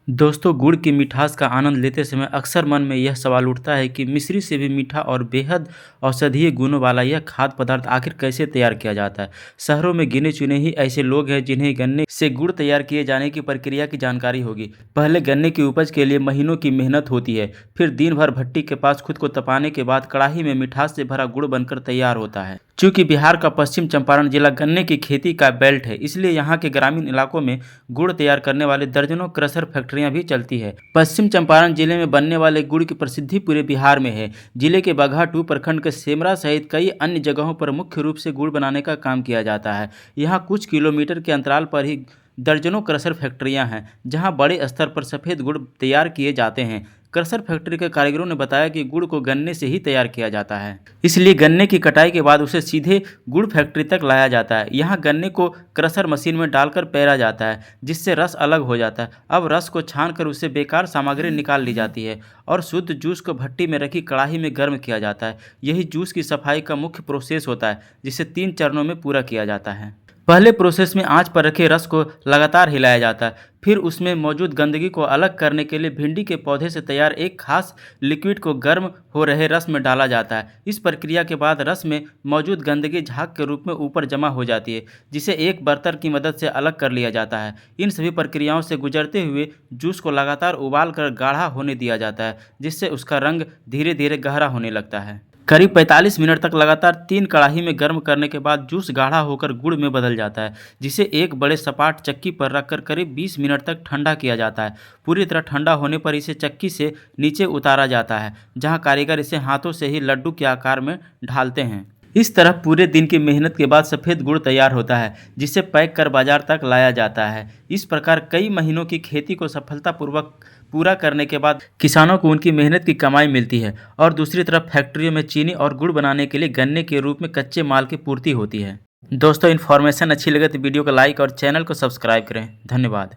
दोस्तों, गुड़ की मिठास का आनंद लेते समय अक्सर मन में यह सवाल उठता है कि मिश्री से भी मीठा और बेहद औषधीय गुणों वाला यह खाद्य पदार्थ आखिर कैसे तैयार किया जाता है। शहरों में गिने चुने ही ऐसे लोग हैं जिन्हें गन्ने से गुड़ तैयार किए जाने की प्रक्रिया की जानकारी होगी। पहले गन्ने की उपज के लिए महीनों की मेहनत होती है, फिर दिन भर भट्टी के पास खुद को तपाने के बाद कड़ाही में मिठास से भरा गुड़ बनकर तैयार होता है। चूंकि बिहार का पश्चिम चंपारण जिला गन्ने की खेती का बेल्ट है, इसलिए यहाँ के ग्रामीण इलाकों में गुड़ तैयार करने वाले दर्जनों क्रशर फैक्ट्रियां भी चलती है। पश्चिम चंपारण जिले में बनने वाले गुड़ की प्रसिद्धि पूरे बिहार में है। जिले के बगहा 2 प्रखंड के सेमरा सहित कई अन्य जगहों पर मुख्य रूप से गुड़ बनाने का काम किया जाता है। यहाँ कुछ किलोमीटर के अंतराल पर ही दर्जनों क्रशर फैक्ट्रियां हैं, जहां बड़े स्तर पर सफ़ेद गुड़ तैयार किए जाते हैं। क्रशर फैक्ट्री के कारीगरों ने बताया कि गुड़ को गन्ने से ही तैयार किया जाता है, इसलिए गन्ने की कटाई के बाद उसे सीधे गुड़ फैक्ट्री तक लाया जाता है। यहाँ गन्ने को क्रशर मशीन में डालकर पेरा जाता है, जिससे रस अलग हो जाता है। अब रस को छानकर उससे बेकार सामग्री निकाल ली जाती है और शुद्ध जूस को भट्टी में रखी कड़ाही में गर्म किया जाता है। यही जूस की सफाई का मुख्य प्रोसेस होता है, जिसे 3 चरणों में पूरा किया जाता है। पहले प्रोसेस में आंच पर रखे रस को लगातार हिलाया जाता है, फिर उसमें मौजूद गंदगी को अलग करने के लिए भिंडी के पौधे से तैयार एक खास लिक्विड को गर्म हो रहे रस में डाला जाता है। इस प्रक्रिया के बाद रस में मौजूद गंदगी झाग के रूप में ऊपर जमा हो जाती है, जिसे एक बर्तन की मदद से अलग कर लिया जाता है। इन सभी प्रक्रियाओं से गुजरते हुए जूस को लगातार उबाल कर गाढ़ा होने दिया जाता है, जिससे उसका रंग धीरे धीरे गहरा होने लगता है। करीब 45 मिनट तक लगातार 3 कड़ाही में गर्म करने के बाद जूस गाढ़ा होकर गुड़ में बदल जाता है, जिसे एक बड़े सपाट चक्की पर रखकर करीब 20 मिनट तक ठंडा किया जाता है। पूरी तरह ठंडा होने पर इसे चक्की से नीचे उतारा जाता है, जहां कारीगर इसे हाथों से ही लड्डू के आकार में ढालते हैं। इस तरह पूरे दिन की मेहनत के बाद सफ़ेद गुड़ तैयार होता है, जिसे पैक कर बाजार तक लाया जाता है। इस प्रकार कई महीनों की खेती को सफलतापूर्वक पूरा करने के बाद किसानों को उनकी मेहनत की कमाई मिलती है और दूसरी तरफ फैक्ट्रियों में चीनी और गुड़ बनाने के लिए गन्ने के रूप में कच्चे माल की पूर्ति होती है। दोस्तों, इन्फॉर्मेशन अच्छी लगे तो वीडियो को लाइक और चैनल को सब्सक्राइब करें। धन्यवाद।